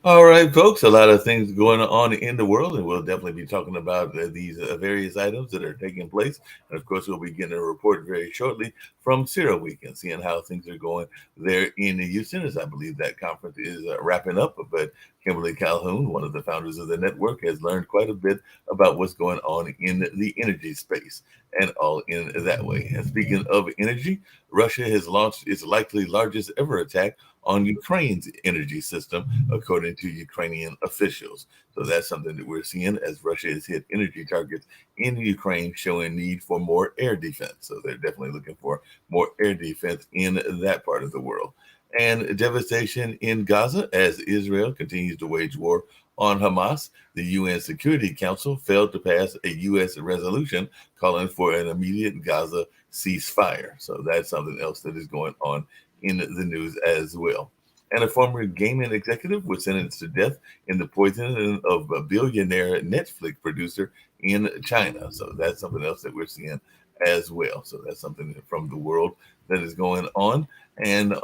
All right, folks, a lot of things going on in the world, and we'll definitely be talking about these various items that are taking place. And of course, we'll be getting a report very shortly from Zero Week and seeing how things are going there in Houston, as I believe that conference is wrapping up. But Kimberly Calhoun, one of the founders of the network, has learned quite a bit about what's going on in the energy space and all in that way. And speaking of energy, Russia has launched its likely largest ever attack on Ukraine's energy system, according to Ukrainian officials. So that's something that we're seeing as Russia has hit energy targets in Ukraine, showing need for more air defense. So they're definitely looking for more air defense in that part of the world. And devastation in Gaza as Israel continues to wage war on Hamas. The UN Security Council failed to pass a U.S. resolution calling for an immediate Gaza ceasefire. So that's something else that is going on in the news as well. And a former gaming executive was sentenced to death in the poisoning of a billionaire Netflix producer in China. So that's something else that we're seeing as well. So that's something from the world that is going on. And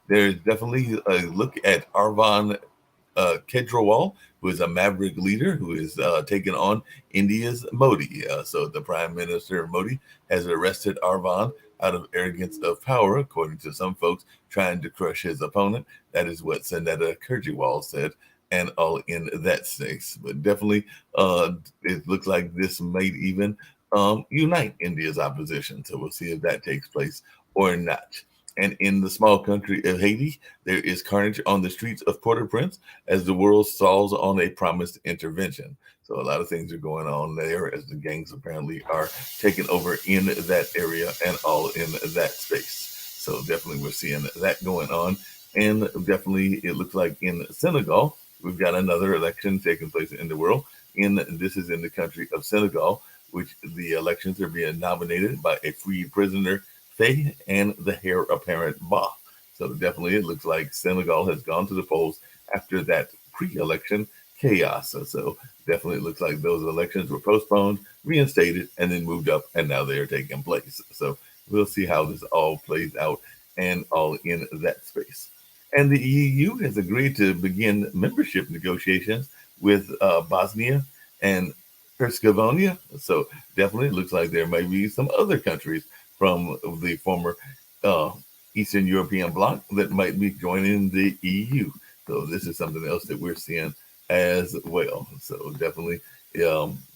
there's definitely a look at Arvan Kejriwal, who is a maverick leader who is taking on India's Modi. So the Prime Minister Modi has arrested Arvan out of arrogance of power, according to some folks trying to crush his opponent. That is what Senator Kejriwal said, and all in that space. But definitely, it looks like this might even unite India's opposition. So we'll see if that takes place or not. And in the small country of Haiti, there is carnage on the streets of Port-au-Prince as the world stalls on a promised intervention. So a lot of things are going on there as the gangs apparently are taking over in that area and all in that space. So definitely we're seeing that going on. And definitely it looks like in Senegal, we've got another election taking place in the world. This is in the country of Senegal, which the elections are being nominated by a free prisoner Faye and the heir apparent Ba. So definitely it looks like Senegal has gone to the polls after that pre-election chaos. So definitely it looks like those elections were postponed, reinstated, and then moved up, and now they are taking place. So we'll see how this all plays out and all in that space. And the EU has agreed to begin membership negotiations with Bosnia and Herzegovina. So definitely it looks like there may be some other countries from the former uh, Eastern European bloc that might be joining the EU. So this is something else that we're seeing as well. So definitely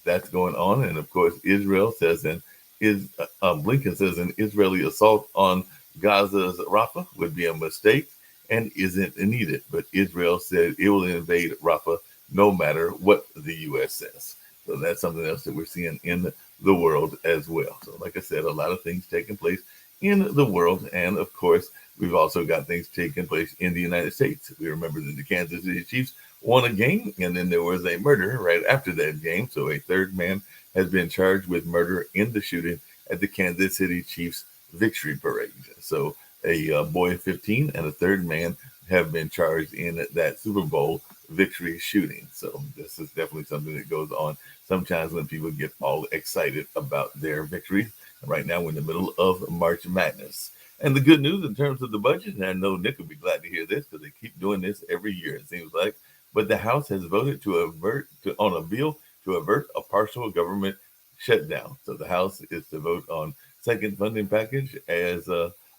that's going on. And of course, Israel says, and is Blinken says an Israeli assault on Gaza's Rafah would be a mistake and isn't needed. But Israel said it will invade Rafah no matter what the U.S. says. So that's something else that we're seeing in the world as well. So, like I said, a lot of things taking place in the world. And of course, we've also got things taking place in the United States. We remember that the Kansas City Chiefs won a game, and then there was a murder right after that game. So, a third man has been charged with murder in the shooting at the Kansas City Chiefs victory parade. So, a boy 15 and a third man have been charged in that Super Bowl victory shooting. So, this is definitely something that goes on sometimes when people get all excited about their victories. Right now, we're in the middle of March Madness. And the good news in terms of the budget, and I know Nick will be glad to hear this because they keep doing this every year, it seems like. But the House has voted on a bill to avert a partial government shutdown. So the House is to vote on second funding package as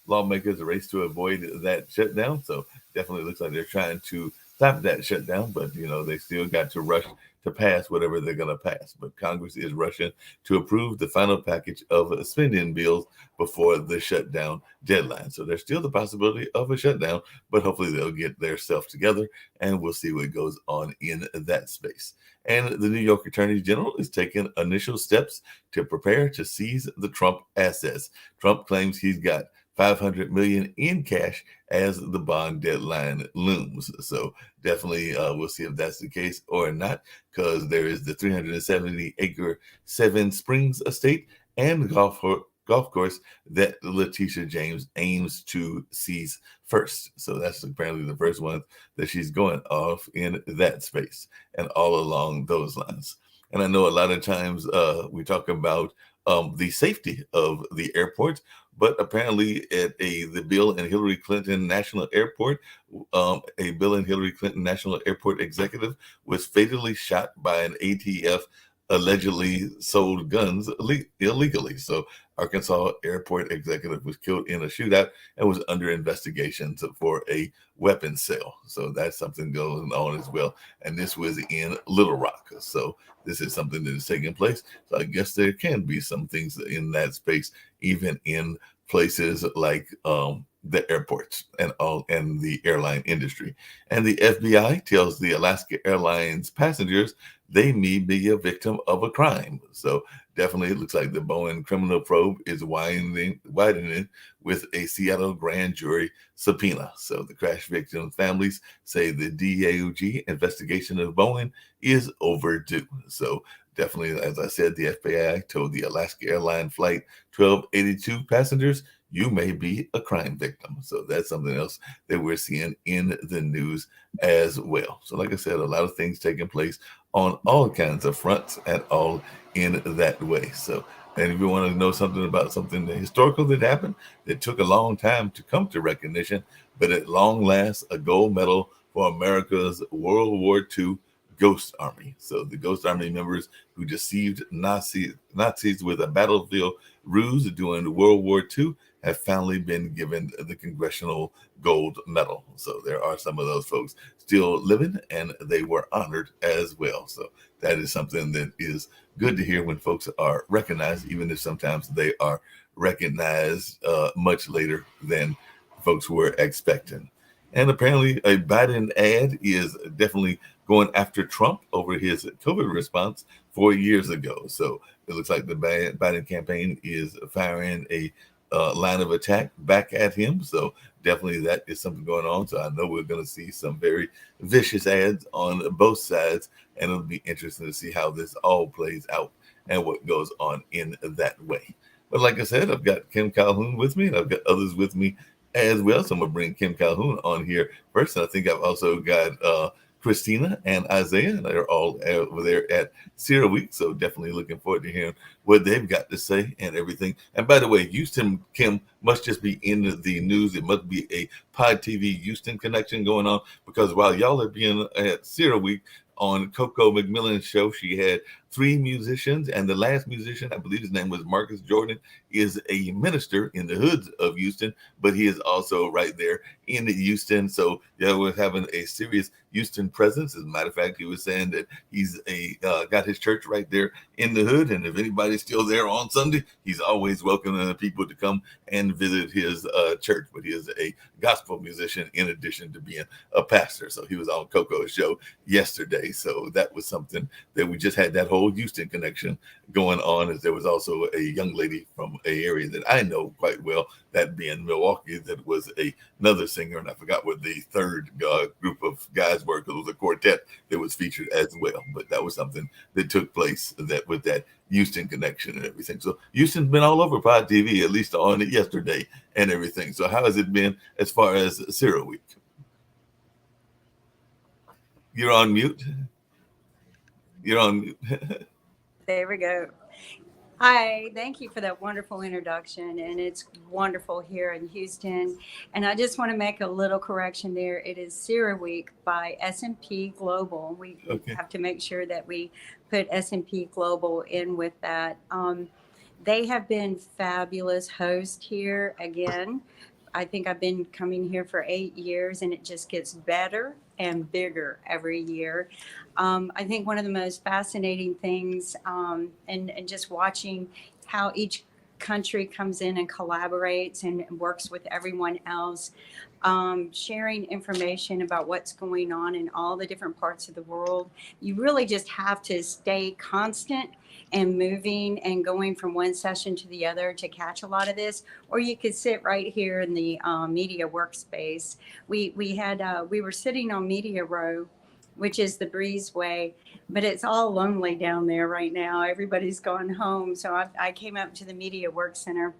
lawmakers race to avoid that shutdown. So definitely looks like they're trying to stop that shutdown, but they still got to rush to pass whatever they're going to pass. But Congress is rushing to approve the final package of spending bills before the shutdown deadline. So there's still the possibility of a shutdown, but hopefully they'll get their stuff together and we'll see what goes on in that space. And the New York Attorney General is taking initial steps to prepare to seize the Trump assets. Trump claims he's got 500 million in cash as the bond deadline looms. So definitely we'll see if that's the case or not, because there is the 370-acre Seven Springs estate and golf course that Letitia James aims to seize first. So that's apparently the first one that she's going off in that space and all along those lines. And I know a lot of times we talk about the safety of the airport, But apparently, at the Bill and Hillary Clinton National Airport, a Bill and Hillary Clinton National Airport executive was fatally shot by an ATF allegedly sold guns illegally. So, Arkansas airport executive was killed in a shootout and was under investigation for a weapons sale. So that's something going on as well. And this was in Little Rock. So this is something that is taking place. So I guess there can be some things in that space, even in places like the airports and all and the airline industry. And the FBI tells the Alaska Airlines passengers they may be a victim of a crime. So definitely it looks like the Boeing criminal probe is widening with a Seattle grand jury subpoena. So the crash victim families say the DAOG investigation of Boeing is overdue. So definitely, as I said, the FBI told the Alaska Airlines Flight 1282 passengers, you may be a crime victim. So that's something else that we're seeing in the news as well. So, like I said, a lot of things taking place on all kinds of fronts and all in that way. So, and if you want to know something about something historical that happened that took a long time to come to recognition, but at long last, a gold medal for America's World War II Ghost Army. So the Ghost Army members who deceived Nazis with a battlefield ruse during World War II have finally been given the Congressional Gold Medal. So there are some of those folks still living, and they were honored as well. So that is something that is good to hear when folks are recognized, even if sometimes they are recognized much later than folks were expecting. And apparently, a Biden ad is definitely going after Trump over his COVID response 4 years ago. So it looks like the Biden campaign is firing a line of attack back at him. So definitely that is something going on. So I know we're going to see some very vicious ads on both sides, and it'll be interesting to see how this all plays out and what goes on in that way. But like I said, I've got Kim Calhoun with me, and I've got others with me as well. So I'm gonna bring Kim Calhoun on here first. And I think I've also got Christina and Isaiah, and they're all over there at Sierra Week. So definitely looking forward to hearing what they've got to say and everything. And by the way, Houston Kim must just be in the news. It must be a Pod TV Houston connection going on, because while y'all are being at Sierra Week on Coco McMillan's show, she had 3 musicians, and the last musician, I believe his name was Marcus Jordan, is a minister in the hoods of Houston, but he is also right there in Houston. So yeah, we're having a serious Houston presence. As a matter of fact, he was saying that he's got his church right there in the hood, and if anybody's still there on Sunday, he's always welcoming people to come and visit his church. But he is a gospel musician in addition to being a pastor. So he was on Coco's show yesterday. So that was something that we just had that whole Houston connection going on, as there was also a young lady from an area that I know quite well, that being Milwaukee, that was another singer, and I forgot what the third group of guys were, because it was a quartet that was featured as well. But that was something that took place that with that Houston connection and everything. So Houston's been all over Pod TV, at least on it yesterday and everything. So how has it been as far as Sierra Week? You're on mute. You're on mute. There we go. Hi, thank you for that wonderful introduction. And it's wonderful here in Houston. And I just want to make a little correction there. It is Sierra Week by S&P Global. We Okay. have to make sure that we put S&P Global in with that. They have been fabulous host here again. I think I've been coming here for 8 years, and it just gets better and bigger every year. I think one of the most fascinating things, and just watching how each country comes in and collaborates and works with everyone else, sharing information about what's going on in all the different parts of the world. You really just have to stay constant and moving and going from one session to the other to catch a lot of this, or you could sit right here in the media workspace. We were sitting on Media Row, which is the breezeway, but it's all lonely down there right now. Everybody's gone home, so I came up to the Media Work Center,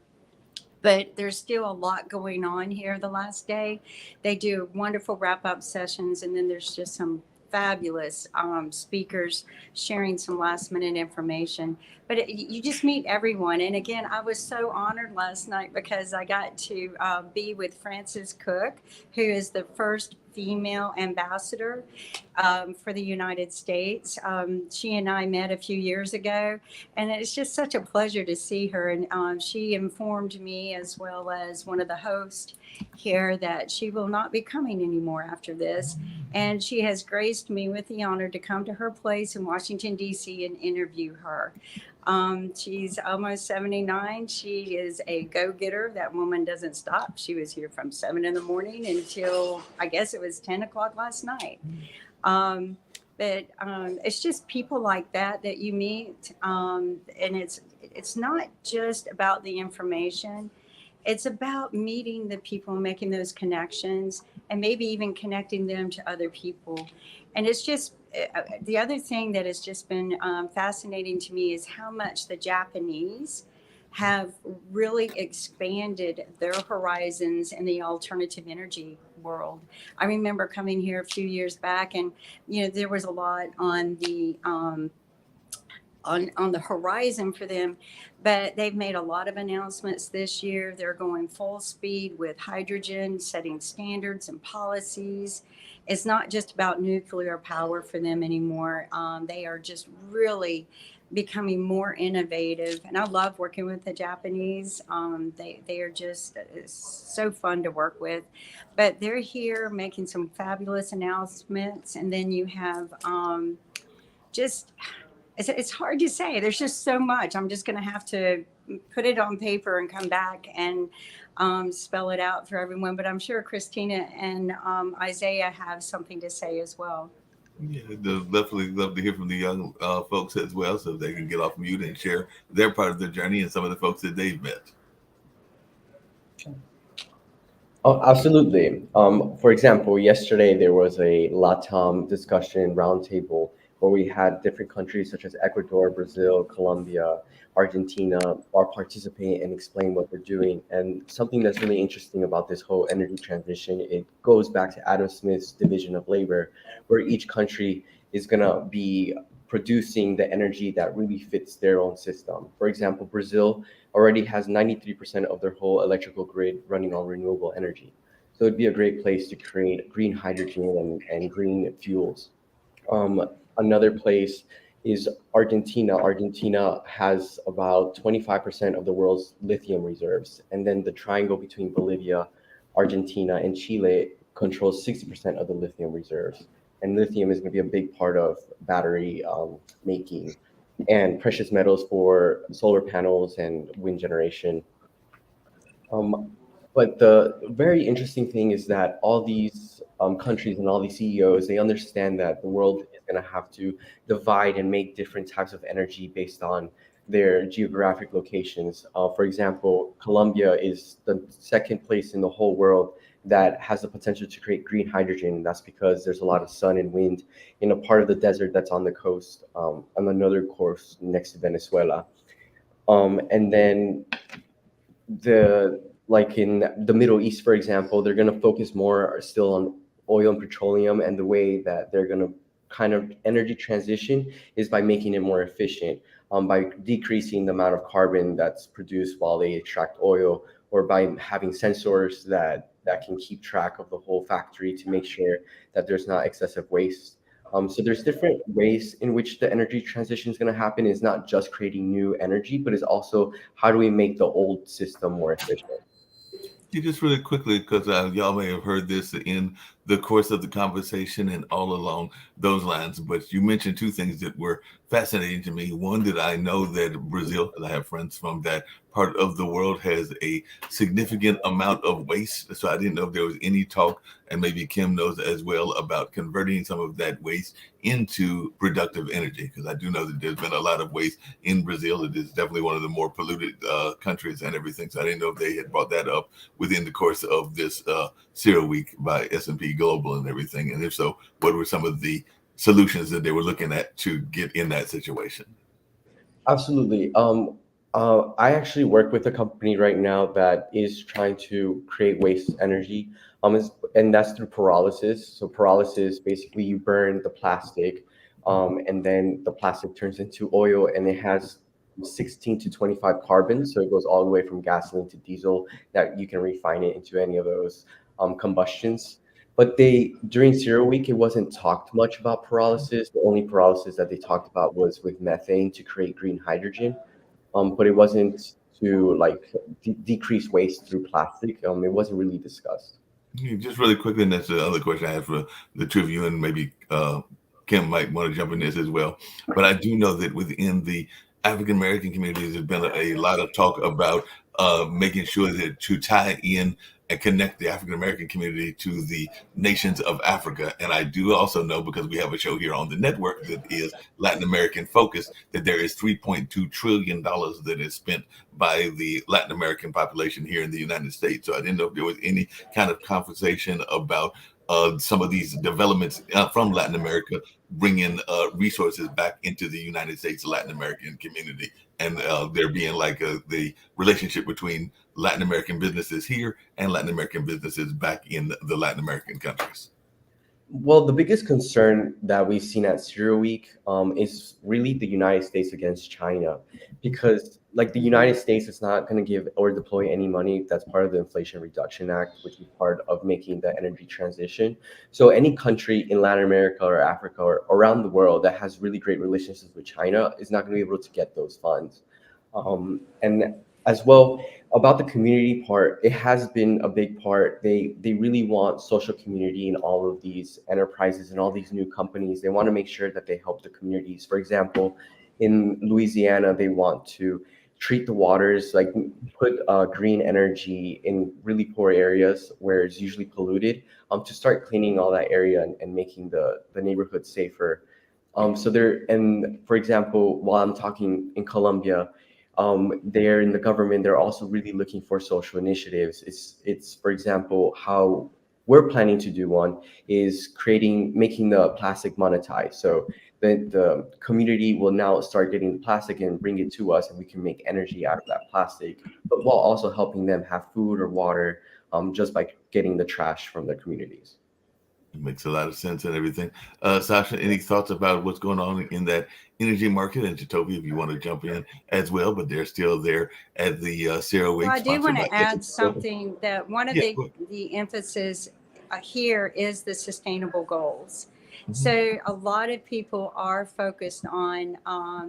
but there's still a lot going on here the last day. They do wonderful wrap up sessions, and then there's just some fabulous speakers sharing some last minute information. but you just meet everyone. And again, I was so honored last night because I got to be with Frances Cook, who is the first female ambassador for the United States. She and I met a few years ago, and it's just such a pleasure to see her. And she informed me, as well as one of the hosts here, that she will not be coming anymore after this. And she has graced me with the honor to come to her place in Washington, D.C. and interview her. She's almost 79. She is a go-getter. That woman doesn't stop. She was here from 7 in the morning until, I guess it was 10 o'clock last night. But it's just people like that you meet, and it's not just about the information. It's about meeting the people, making those connections, and maybe even connecting them to other people. And it's just the other thing that has just been fascinating to me is how much the Japanese have really expanded their horizons in the alternative energy world. I remember coming here a few years back, and there was a lot on the on the horizon for them, but they've made a lot of announcements this year. They're going full speed with hydrogen, setting standards and policies. It's not just about nuclear power for them anymore. They are just really becoming more innovative, and I love working with the Japanese. They are just so fun to work with, but they're here making some fabulous announcements. And then you have just it's hard to say. There's just so much. I'm just going to have to put it on paper and come back and spell it out for everyone. But I'm sure Christina and Isaiah have something to say as well. Yeah, they'll definitely love to hear from the young folks as well, so they can get off mute and share their part of their journey and some of the folks that they've met. Oh, absolutely. For example, yesterday there was a LATAM discussion roundtable where we had different countries such as Ecuador, Brazil, Colombia, Argentina all participate and explain what they're doing. And something that's really interesting about this whole energy transition, it goes back to Adam Smith's division of labor, where each country is going to be producing the energy that really fits their own system. For example, Brazil already has 93% of their whole electrical grid running on renewable energy. So it'd be a great place to create green hydrogen and green fuels. Another place is Argentina. Argentina has about 25% of the world's lithium reserves. And then the triangle between Bolivia, Argentina, and Chile controls 60% of the lithium reserves. And lithium is going to be a big part of battery making and precious metals for solar panels and wind generation. But the very interesting thing is that all these countries and all these CEOs, they understand that the world is going to have to divide and make different types of energy based on their geographic locations. For example, Colombia is the second place in the whole world that has the potential to create green hydrogen. That's because there's a lot of sun and wind in a part of the desert that's on the coast, on another coast next to Venezuela. And then like in the Middle East, for example, they're going to focus more still on oil and petroleum, and the way that they're going to kind of energy transition is by making it more efficient, by decreasing the amount of carbon that's produced while they extract oil, or by having sensors that can keep track of the whole factory to make sure that there's not excessive waste. So there's different ways in which the energy transition is going to happen. It's not just creating new energy, but it's also how do we make the old system more efficient? Just really quickly, because y'all may have heard this in the course of the conversation and all along those lines, but you mentioned two things that were fascinating to me. One, that I know that Brazil, and I have friends from that part of the world, has a significant amount of waste. So I didn't know if there was any talk, and maybe Kim knows as well, about converting some of that waste into productive energy, because I do know that there's been a lot of waste in Brazil. It is definitely one of the more polluted countries and everything. So I didn't know if they had brought that up within the course of this CERAWeek by S&P Global and everything. And if so, what were some of the solutions that they were looking at to get in that situation? Absolutely. I actually work with a company right now that is trying to create waste energy, and that's through pyrolysis. So pyrolysis, basically you burn the plastic, and then the plastic turns into oil, and it has 16 to 25 carbons. So it goes all the way from gasoline to diesel that you can refine it into any of those combustions. But during Zero Week, it wasn't talked much about pyrolysis. The only pyrolysis that they talked about was with methane to create green hydrogen. But it wasn't to like decrease waste through plastic. It wasn't really discussed. Just really quickly, and that's the other question I have for the two of you, and maybe Kim might want to jump in this as well. But I do know that within the African American communities, there's been a lot of talk about making sure that to tie in and connect the African American community to the nations of Africa. And I do also know, because we have a show here on the network that is Latin American focused, that there is $3.2 trillion that is spent by the Latin American population here in the United States. So I didn't know if there was any kind of conversation about some of these developments from Latin America bringing resources back into the United States Latin American community, and there being like the relationship between Latin American businesses here and Latin American businesses back in the Latin American countries. Well, the biggest concern that we've seen at Zero Week is really the United States against China, because like the United States is not going to give or deploy any money that's part of the Inflation Reduction Act, which is part of making the energy transition. So any country in Latin America or Africa or around the world that has really great relationships with China is not going to be able to get those funds. And as well, about the community part, it has been a big part. They really want social community in all of these enterprises and all these new companies. They want to make sure that they help the communities. For example, in Louisiana, they want to treat the waters, like put green energy in really poor areas where it's usually polluted, to start cleaning all that area and making the neighborhood safer. And for example, while I'm talking in Colombia, they're in the government, they're also really looking for social initiatives. It's for example, how we're planning to do one is making the plastic monetized. So the community will now start getting the plastic and bring it to us, and we can make energy out of that plastic, but while also helping them have food or water, just by getting the trash from their communities. It makes a lot of sense and everything. Sasha, any thoughts about what's going on in that energy market? And Jatovi, if you want to jump in as well, but they're still there at the Zero Week. Well, I do want to sponsored by add something that one of Yeah, go the emphasis here is the sustainable goals. Mhm. So a lot of people are focused on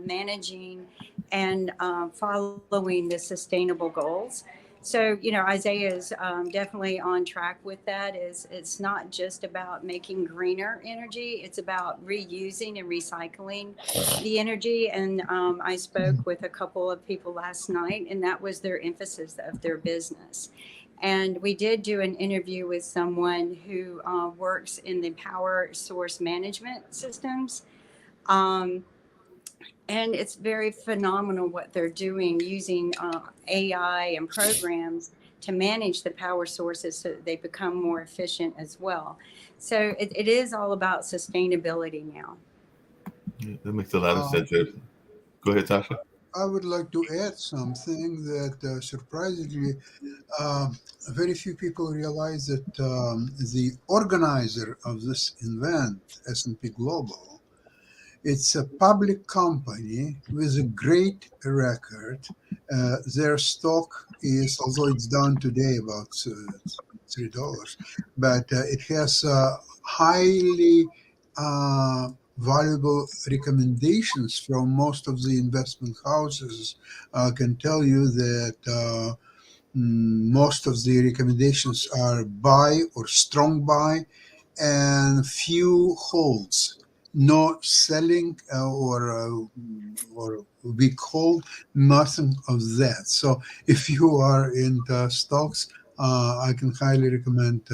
managing and following the sustainable goals. So Isaiah is definitely on track with that. It's not just about making greener energy; it's about reusing and recycling the energy. And I spoke with a couple of people last night, and that was their emphasis of their business. And we did do an interview with someone who works in the power source management systems. Um, and it's very phenomenal what they're doing using AI and programs to manage the power sources so that they become more efficient as well. So it is all about sustainability now. Yeah, that makes a lot of Um, sense. Go ahead, Sasha. I would like to add something that surprisingly, very few people realize that the organizer of this event, S&P Global, it's a public company with a great record. Their stock is, although it's down today about $3, but it has highly valuable recommendations from most of the investment houses. I can tell you that most of the recommendations are buy or strong buy, and few holds, no selling or weak hold, nothing of that. So if you are into stocks, I can highly recommend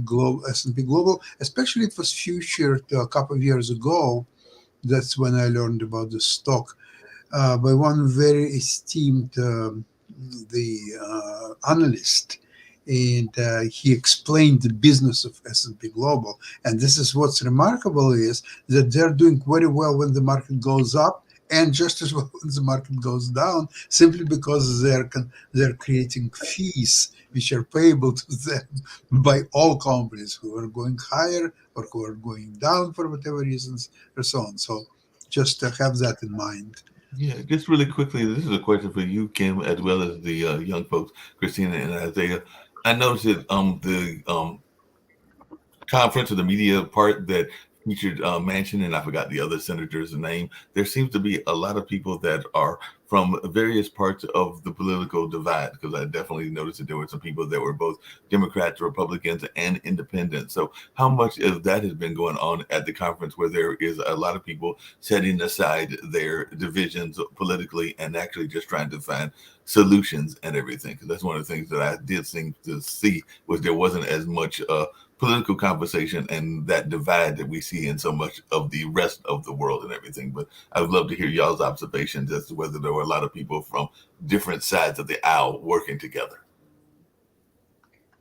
Global S&P Global. Especially it was featured a couple of years ago. That's when I learned about the stock by one very esteemed analyst, and he explained the business of S&P Global. And this is what's remarkable is that they're doing very well when the market goes up, and just as well when the market goes down, simply because they're creating fees which are payable to them by all companies who are going higher or who are going down for whatever reasons, or so on. So just have that in mind. Yeah, just really quickly, this is a question for you, Kim, as well as the young folks, Christina and Isaiah. I noticed that the conference or the media part that featured Manchin, and I forgot the other senator's name. There seems to be a lot of people that are from various parts of the political divide, because I definitely noticed that there were some people that were both Democrats, Republicans, and independents. So how much of that has been going on at the conference, where there is a lot of people setting aside their divisions politically and actually just trying to find solutions and everything? Because that's one of the things that I did seem to see, was there wasn't as much political conversation and that divide that we see in so much of the rest of the world and everything. But I would love to hear y'all's observations as to whether there were a lot of people from different sides of the aisle working together.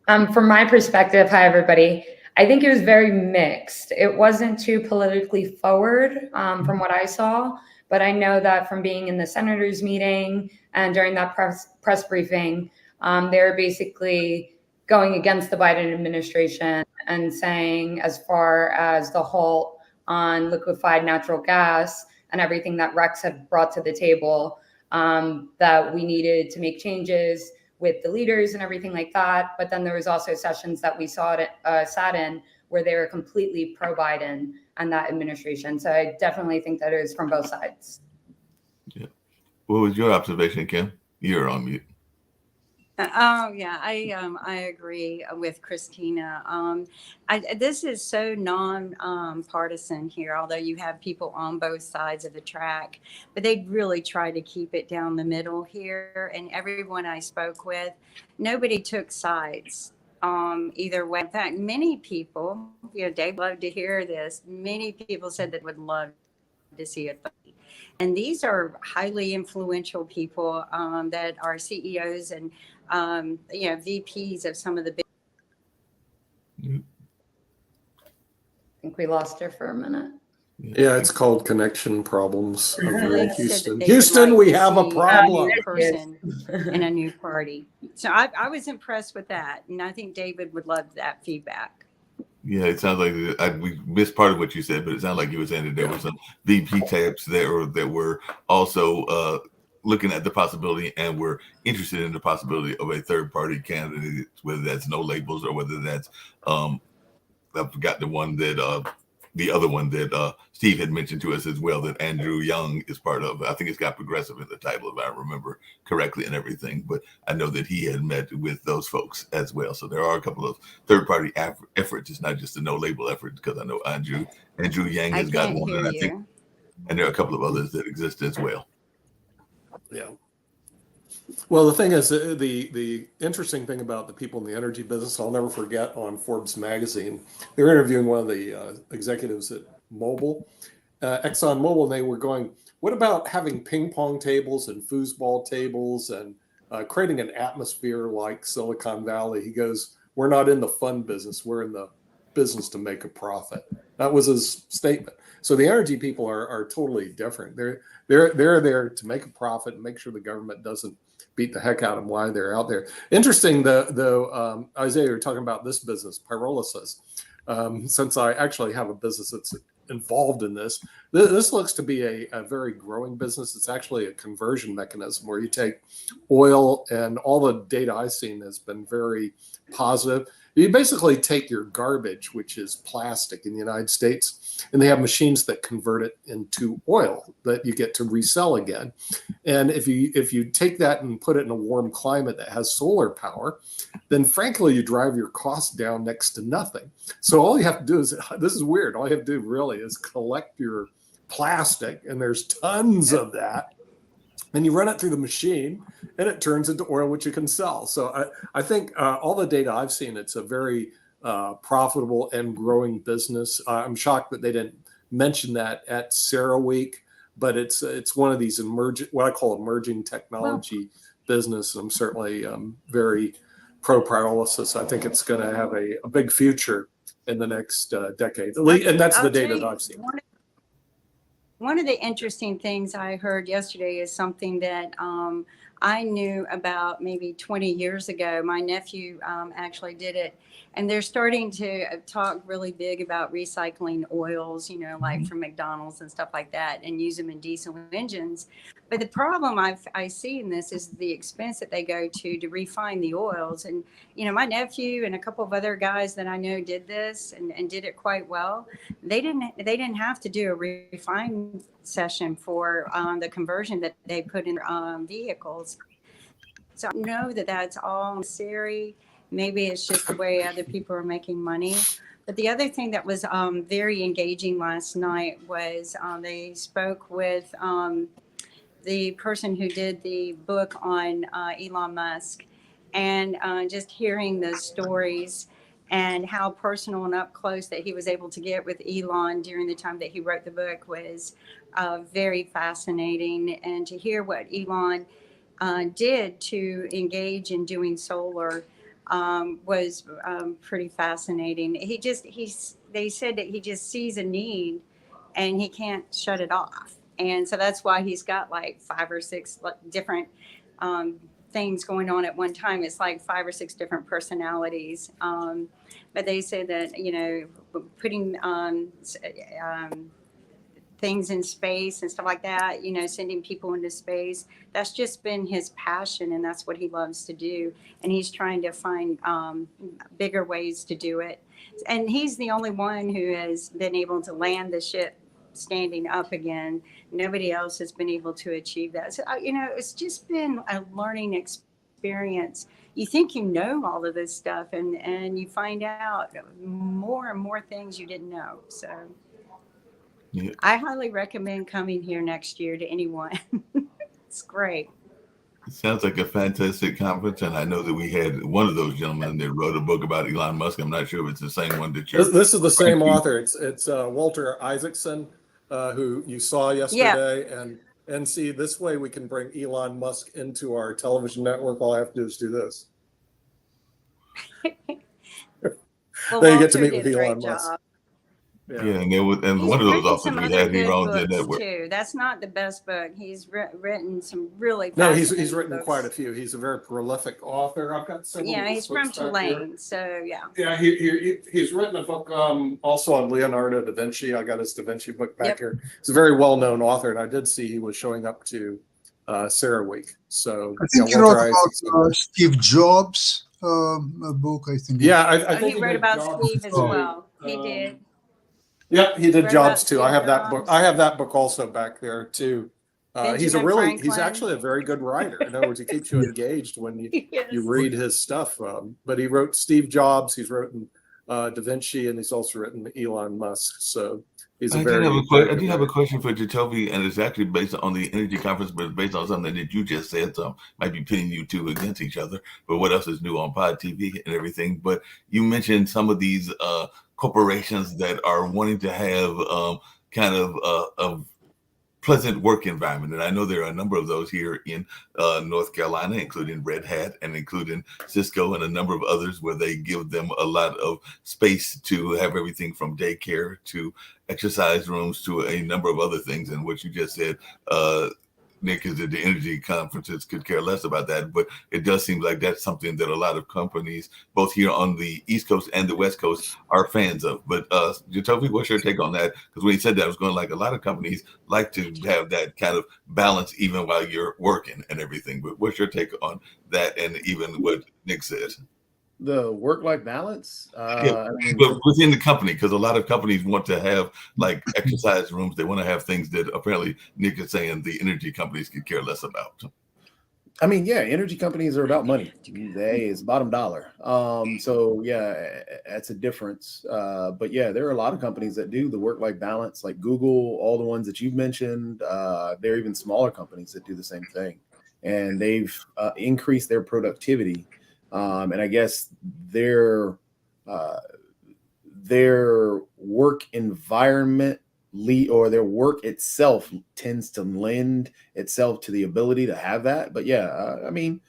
From my perspective, hi everybody. I think it was very mixed. It wasn't too politically forward from what I saw, but I know that from being in the senators' meeting and during that press briefing, they were basically going against the Biden administration and saying, as far as the halt on liquefied natural gas and everything that Rex had brought to the table, that we needed to make changes with the leaders and everything like that. But then there was also sessions that we sat in where they were completely pro-Biden and that administration. So I definitely think that it was from both sides. Yeah. What was your observation, Kim? You're on mute. Oh yeah, I agree with Christina. This is so non-partisan here, although you have people on both sides of the track, but they really try to keep it down the middle here. And everyone I spoke with, nobody took sides either way. In fact, many people, Dave loved to hear this. Many people said that would love to see it. And these are highly influential people that are CEOs and VPs of some of the big. I think we lost her for a minute. Yeah, it's called connection problems over in Houston. Houston, we have a problem. Person in a new party. So I was impressed with that, and I think David would love that feedback. Yeah, it sounds like we missed part of what you said, but it sounded like you were saying that there were some VP types there that were also looking at the possibility and were interested in the possibility of a third-party candidate, whether that's no labels or whether that's I forgot the other one that Steve had mentioned to us as well, that Andrew Young is part of. I think it's got progressive in the title, if I remember correctly, and everything. But I know that he had met with those folks as well. So there are a couple of third-party efforts. It's not just a no-label effort, because I know Andrew Yang has got one, and I think, and there are a couple of others that exist as well. Yeah. Well, the thing is, the interesting thing about the people in the energy business, I'll never forget on Forbes magazine, they were interviewing one of the executives at Mobil, Exxon Mobil, and they were going, what about having ping pong tables and foosball tables and creating an atmosphere like Silicon Valley? He goes, we're not in the fun business. We're in the business to make a profit. That was his statement. So the energy people are totally different. They're there to make a profit and make sure the government doesn't beat the heck out of them while they're out there. Interesting, though, Isaiah, you're talking about this business, pyrolysis. Since I actually have a business that's involved in this looks to be a very growing business. It's actually a conversion mechanism where you take oil, and all the data I've seen has been very positive. You basically take your garbage, which is plastic in the United States, and they have machines that convert it into oil that you get to resell again. And if you take that and put it in a warm climate that has solar power, then frankly, you drive your costs down next to nothing. So all you have to do is, this is weird, all you have to do really is collect your plastic, and there's tons of that. And you run it through the machine, and it turns into oil, which you can sell. So I think all the data I've seen, it's a very profitable and growing business. I'm shocked that they didn't mention that at CERAWeek, but it's one of these what I call emerging technology business. I'm certainly very pro pyrolysis. I think it's going to have a big future in the next decade, and that's the data that I've seen. One of the interesting things I heard yesterday is something that I knew about maybe 20 years ago. My nephew actually did it, and they're starting to talk really big about recycling oils, like from McDonald's and stuff like that, and use them in diesel engines. But the problem I see in this is the expense that they go to refine the oils. And, my nephew and a couple of other guys that I know did this and did it quite well. They didn't have to do a refine session for the conversion that they put in vehicles. So I know that that's all necessary. Maybe it's just the way other people are making money. But the other thing that was very engaging last night was they spoke with the person who did the book on Elon Musk, and just hearing the stories and how personal and up close that he was able to get with Elon during the time that he wrote the book was very fascinating. And to hear what Elon did to engage in doing solar was pretty fascinating. They said that he just sees a need and he can't shut it off. And so that's why he's got like 5 or 6 different things going on at one time. It's like 5 or 6 different personalities. But they say that, putting things in space and stuff like that, sending people into space, that's just been his passion, and that's what he loves to do. And he's trying to find bigger ways to do it. And he's the only one who has been able to land the ship standing up again. Nobody else has been able to achieve that. So, it's just been a learning experience. You think you know all of this stuff, and you find out more and more things you didn't know. So Yeah. I highly recommend coming here next year to anyone. It's great. It sounds like a fantastic conference, and I know that we had one of those gentlemen that wrote a book about Elon Musk. I'm not sure if it's the same one that you're. This is the same author. It's Walter Isaacson, who you saw yesterday, and see, this way we can bring Elon Musk into our television network. All I have to do is do this. Well, Then you get to Walter meet did with a great Elon Musk. job. Yeah, and He's one of those written authors some we other had good here on the books network. too. That's not the best book. He's written some really No, fascinating he's written books. quite a few. He's a very prolific author. I've got several. Yeah, of his he's from books back here. Tulane, so yeah. Yeah, he's written a book also on Leonardo da Vinci. I got his Da Vinci book back Yep. here. He's a very well-known author, and I did see he was showing up to CERAWeek. So I think he Walter wrote Isaacson. about Steve Jobs, a book, I think. Yeah, I Oh, think he wrote did about Jobs Steve as too. well. He did. Yep, he did Wrote Jobs about too. I Steve have that book. Jobs. I have that book also back there too. He's Benjamin he's Franklin. actually a very good writer. In other words, he keeps you engaged when you Yes. you read his stuff. But he wrote Steve Jobs. He's written Da Vinci, and he's also written Elon Musk. So he's a I very. do have a question for Jatovi, and it's actually based on the energy conference, but it's based on something that you just said. So might be pitting you two against each other. But what else is new on Pod TV and everything? But you mentioned some of these corporations that are wanting to have kind of a pleasant work environment. And I know there are a number of those here in North Carolina, including Red Hat and including Cisco and a number of others where they give them a lot of space to have everything from daycare to exercise rooms to a number of other things. And what you just said, Nick, is that the energy conferences could care less about that, but it does seem like that's something that a lot of companies, both here on the East Coast and the West Coast, are fans of. But Jatovi, what's your take on that? Because when he said that, I was going like a lot of companies like to have that kind of balance even while you're working and everything. But what's your take on that, and even what Nick says? The work-life balance, Yeah, but within the company, because a lot of companies want to have like exercise rooms. They want to have things that apparently Nick is saying the energy companies could care less about. I mean, yeah, energy companies are about money. It's bottom dollar. So yeah, that's a difference. But yeah, there are a lot of companies that do the work-life balance, like Google, all the ones that you've mentioned. There are even smaller companies that do the same thing, and they've increased their productivity. And I guess their work environment or their work itself tends to lend itself to the ability to have that. But yeah, I mean,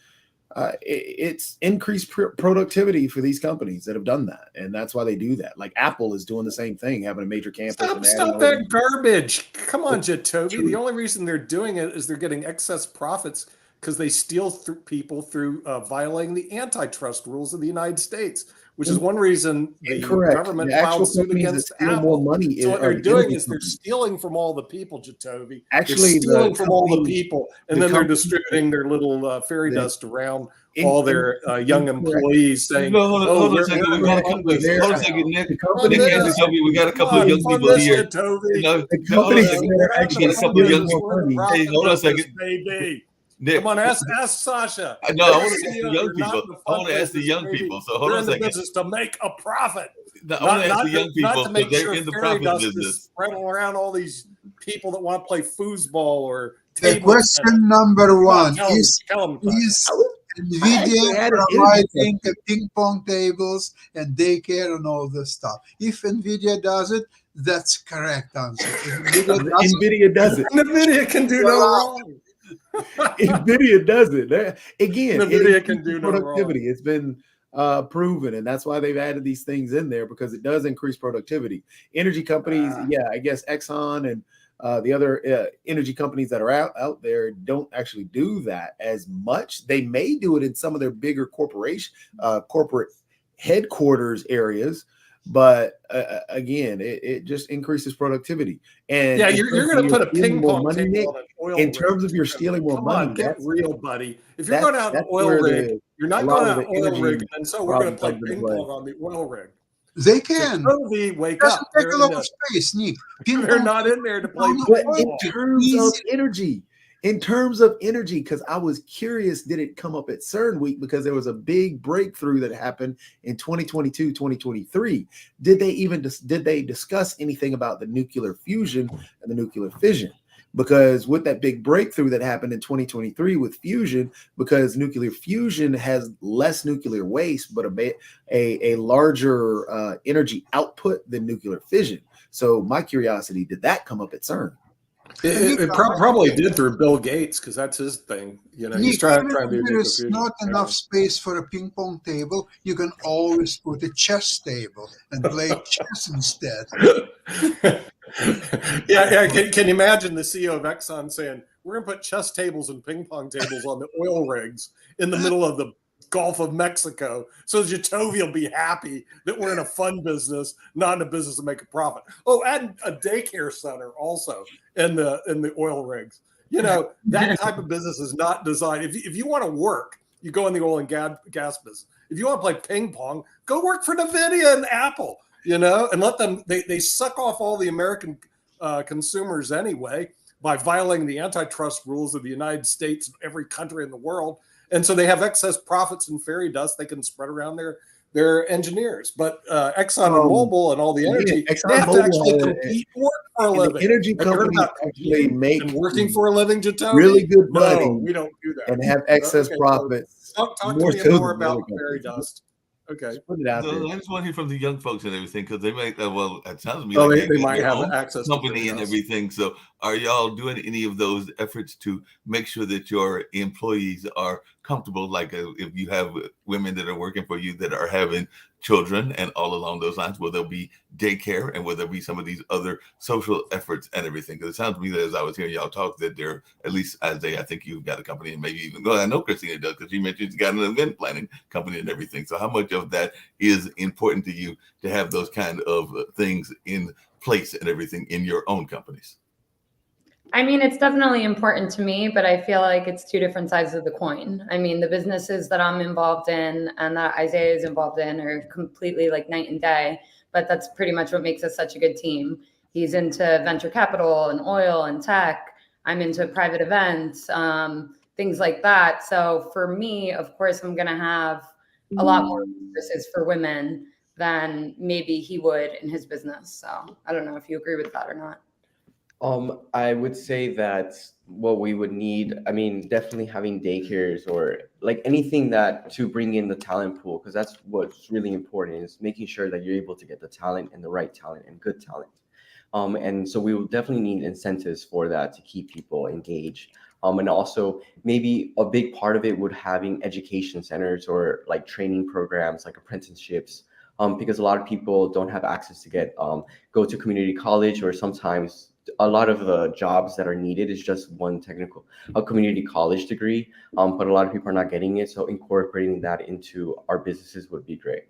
it's increased productivity for these companies that have done that, and that's why they do that. Like Apple is doing the same thing, having a major campus. Stop that garbage! Come on, Jatovi. The only reason they're doing it is they're getting excess profits because they steal people through violating the antitrust rules of the United States, which is one reason the Incorrect. government The actual filed suit companies that against steal Apple. more money So what are they're the doing energy is they're companies. stealing from all the people, Jacoby. Actually, they're stealing the from all the companies- people, the and then they're companies- distributing their little fairy the- dust around in- all their young incorrect. employees, saying, No, hold on, "Oh, hold on a we're second. We gonna got a fund couple of, this hold on a now." second, Nick. The Nick companies has this. to tell me we got a couple Come of on, young fund people this, here. Jacoby. No, The no, hold on a companies second. that are We actually got a couple of young stealing people. more money. Hey, hold on a second. Baby. Nick, Come on, ask Sasha. no, I want to They're ask the CEO, young they're not people. in the I want to fund ask the business, young baby. people. So hold They're on a in the second. business to make a profit. I want to ask the young Not people to make because sure they're in the fairy profit dust is business. spreading around all these people that want to play foosball or The table question tennis. number Come on, one tell 'em, is tell 'em, is I actually NVIDIA had an energy providing question. ping pong tables and daycare and all this stuff? If NVIDIA does it, that's correct answer. If NVIDIA doesn't, NVIDIA does it. NVIDIA can do no wrong. NVIDIA does it. Again, NVIDIA it can do increases no productivity. It's been proven, and that's why they've added these things in there, because it does increase productivity. Energy companies, yeah, I guess Exxon and the other energy companies that are out there don't actually do that as much. They may do it in some of their bigger corporate headquarters areas, but again, it just increases productivity. And Yeah, in you're terms going of to put a your stealing ping more pong money, table Nick, on an oil in rig. terms of your stealing more Come money, on, get that's real, buddy. If you're going out an that's oil where rig, you're a not lot going of out the an oil rig, energy and so we're going to play problem comes into ping play. pong on the oil rig. they can. Jacoby, wake Doesn't up. take They're, a in lot the, of space, Nick. Ping they're pong not in there to play No, But ping in pong. terms of Easy. energy, because I was curious, did it come up at CERN week? Because there was a big breakthrough that happened in 2022, 2023. Did they discuss anything about the nuclear fusion and the nuclear fission? Because with that big breakthrough that happened in 2023 with fusion, because nuclear fusion has less nuclear waste, but a larger energy output than nuclear fission. So my curiosity, did that come up at CERN? It probably did through Bill Gates, because that's his thing. You know, he's Nick, trying even to do if there nuclear is fusion. not enough space for a ping pong table, you can always put a chess table and play chess instead. yeah. Can you imagine the CEO of Exxon saying, "We're going to put chess tables and ping pong tables on the oil rigs in the middle of the Gulf of Mexico, so Jacoby will be happy that we're in a fun business, not in a business to make a profit." Oh, and a daycare center also in the oil rigs. You know, that type of business is not designed. If you want to work, you go in the oil and gas business. If you want to play ping pong, go work for NVIDIA and Apple. You know, and let them. They suck off all the American consumers anyway by violating the antitrust rules of the United States and every country in the world. And so they have excess profits and fairy dust they can spread around their engineers. But Exxon and Mobil and all the energy, they have to actually compete and work for a living. Energy Have you heard companies about actually make and working for a living, Jacoby? really good money. No, we don't do that. and have excess Okay, so profits. Talk to more me so more than the about other fairy companies. dust. Okay. Just put it out So there. I just want to hear from the young folks and everything, because they might, well, it sounds to me Oh, like they might their have own access to company fairy and dust. everything. So are y'all doing any of those efforts to make sure that your employees are comfortable? Like if you have women that are working for you that are having children and all along those lines, will there be daycare and will there be some of these other social efforts and everything? Because it sounds to me that as I was hearing y'all talk, that there, at least as I think you've got a company, and maybe even, well, I know Christina does, because you mentioned she's got an event planning company and everything. So how much of that is important to you to have those kind of things in place and everything in your own companies? I mean, it's definitely important to me, but I feel like it's two different sides of the coin. I mean, the businesses that I'm involved in and that Isaiah is involved in are completely like night and day, but that's pretty much what makes us such a good team. He's into venture capital and oil and tech. I'm into private events, things like that. So for me, of course, I'm going to have a lot more resources for women than maybe he would in his business. So I don't know if you agree with that or not. I would say that what we would need, I mean, definitely having daycares or like anything that to bring in the talent pool, because that's what's really important, is making sure that you're able to get the talent and the right talent and good talent. And so we will definitely need incentives for that to keep people engaged. And also maybe a big part of it would having education centers or like training programs, like apprenticeships, because a lot of people don't have access to go to community college or sometimes a lot of the jobs that are needed is just one a community college degree, but a lot of people are not getting it. So incorporating that into our businesses would be great.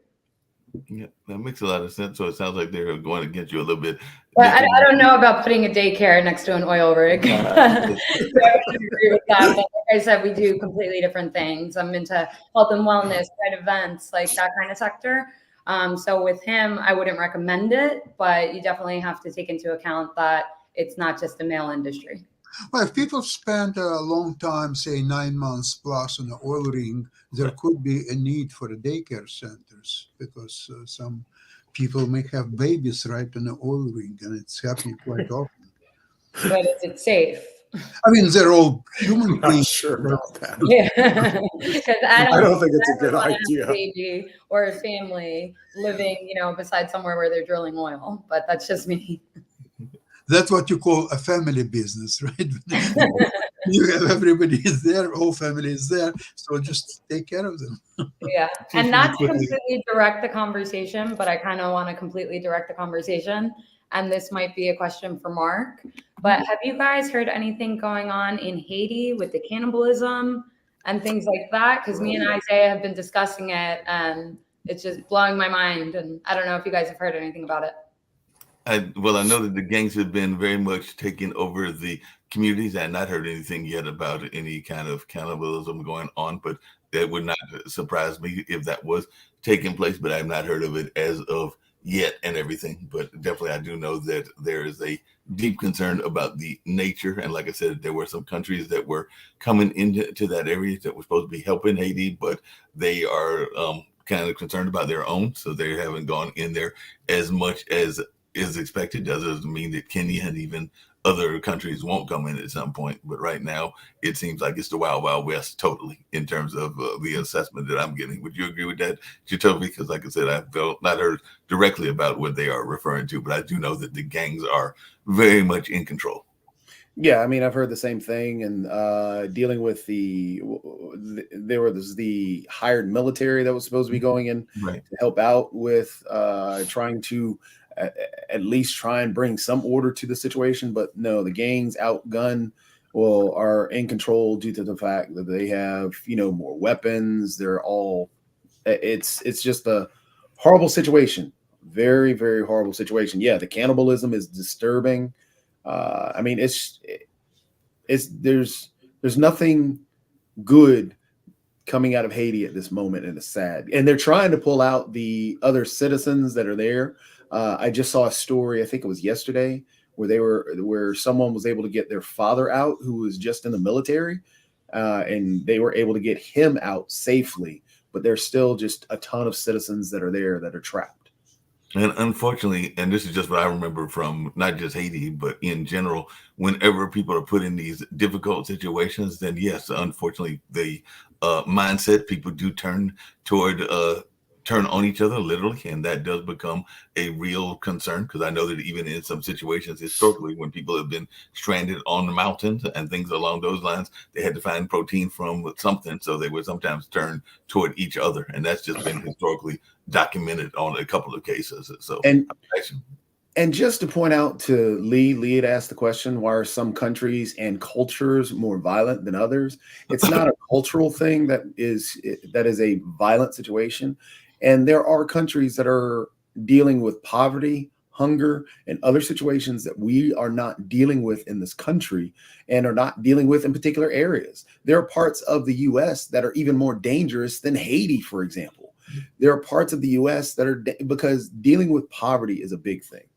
Yeah, that makes a lot of sense. So it sounds like they're going against you a little bit. But I don't know about putting a daycare next to an oil rig. So I wouldn't agree with that. But like I said, we do completely different things. I'm into health and wellness, right, events, like that kind of sector. So with him, I wouldn't recommend it, but you definitely have to take into account that it's not just a male industry. Well, if people spend a long time, say 9 months plus on the oil ring, there could be a need for the daycare centers because some people may have babies right on the oil ring, and it's happening quite often. But is it safe? I mean, they're all human I'm not beings. sure about that. Yeah, because I don't think it's a good ever wanna have idea. A baby or a family living, beside somewhere where they're drilling oil. But that's just me. That's what you call a family business, right? You have everybody is there, whole family is there, so just take care of them. Yeah, and not to completely direct the conversation, but I kind of want to completely direct the conversation. And this might be a question for Mark, but have you guys heard anything going on in Haiti with the cannibalism and things like that? Because me and Isaiah have been discussing it, and it's just blowing my mind. And I don't know if you guys have heard anything about it. I know that the gangs have been very much taking over the communities. I have not heard anything yet about any kind of cannibalism going on, but that would not surprise me if that was taking place, but I have not heard of it as of yet and everything. But definitely I do know that there is a deep concern about the nature. And like I said, there were some countries that were coming into that area that were supposed to be helping Haiti, but they are kind of concerned about their own. So they haven't gone in there as much as is expected. Doesn't mean that Kenya and even other countries won't come in at some point, but right now it seems like it's the wild, wild west totally in terms of the assessment that I'm getting. Would you agree with that, Jacoby? Because like I said, I've not heard directly about what they are referring to, but I do know that the gangs are very much in control. Yeah, I mean, I've heard the same thing, and dealing with there was the hired military that was supposed to be going in to help out with trying to at least try and bring some order to the situation. But no, the gangs outgun are in control due to the fact that they have, more weapons. They're all, it's just a horrible situation. Very, very horrible situation. Yeah. The cannibalism is disturbing. I mean, there's nothing good coming out of Haiti at this moment, and it's sad. And they're trying to pull out the other citizens that are there. I just saw a story, I think it was yesterday, where someone was able to get their father out who was just in the military, and they were able to get him out safely. But there's still just a ton of citizens that are there that are trapped. And unfortunately, and this is just what I remember from not just Haiti, but in general, whenever people are put in these difficult situations, then yes, unfortunately, the mindset people do turn on each other literally, and that does become a real concern, because I know that even in some situations historically, when people have been stranded on the mountains and things along those lines, they had to find protein from something, so they would sometimes turn toward each other, and that's just been historically documented on a couple of cases. So and just to point out to Lee had asked the question, why are some countries and cultures more violent than others? It's not a cultural thing that is a violent situation. And there are countries that are dealing with poverty, hunger, and other situations that we are not dealing with in this country and are not dealing with in particular areas. There are parts of the U.S. that are even more dangerous than Haiti, for example. There are parts of the U.S. that are because dealing with poverty is a big thing.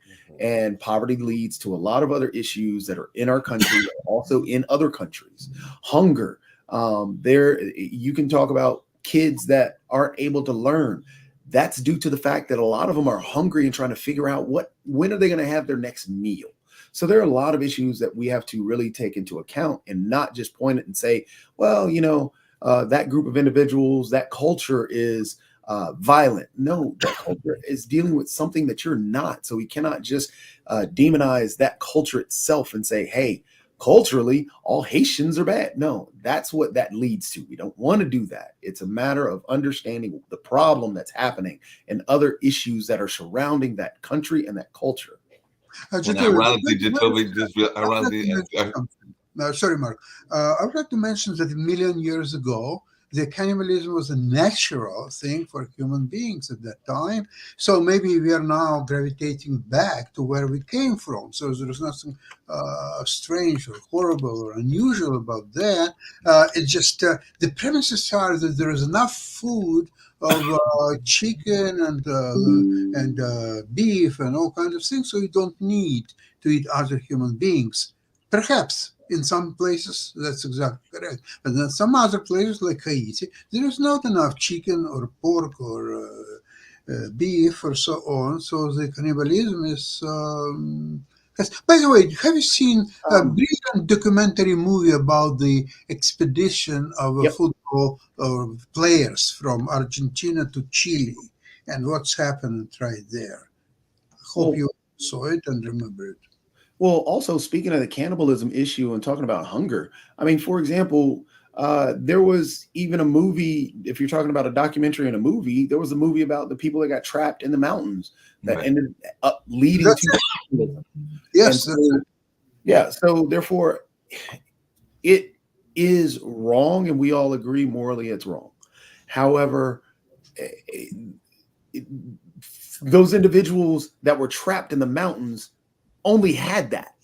And poverty leads to a lot of other issues that are in our country, also in other countries. Hunger. You can talk about kids that aren't able to learn. That's due to the fact that a lot of them are hungry and trying to figure out when are they going to have their next meal. So there are a lot of issues that we have to really take into account and not just point it and say, well, that group of individuals, that culture is violent. No, that culture is dealing with something that you're not. So we cannot just demonize that culture itself and say, hey, culturally, all Haitians are bad. No, that's what that leads to. We don't want to do that. It's a matter of understanding the problem that's happening and other issues that are surrounding that country and that culture. And Jacoby, ironically, Jacoby, just I'd like to ironically, mention something. No, sorry, Mark. I would like to mention that a million years ago, the cannibalism was a natural thing for human beings at that time. So maybe we are now gravitating back to where we came from. So there's nothing strange or horrible or unusual about that. It's just the premises are that there is enough food of chicken and beef and all kinds of things, so you don't need to eat other human beings. Perhaps in some places that's exactly correct, but in some other places like Haiti, there is not enough chicken or pork or beef or so on. So the cannibalism is. By the way, have you seen a brilliant documentary movie about the expedition of Yep. football players from Argentina to Chile and what's happened right there? Hope Well- you saw it and remember it. Well, also speaking of the cannibalism issue and talking about hunger, I mean, for example, there was even a movie. If you're talking about a documentary and a movie, there was a movie about the people that got trapped in the mountains that Right. ended up leading That's to cannibalism. Yes, And so, yeah. So therefore, it is wrong, and we all agree morally it's wrong. However, those individuals that were trapped in the mountains only had that,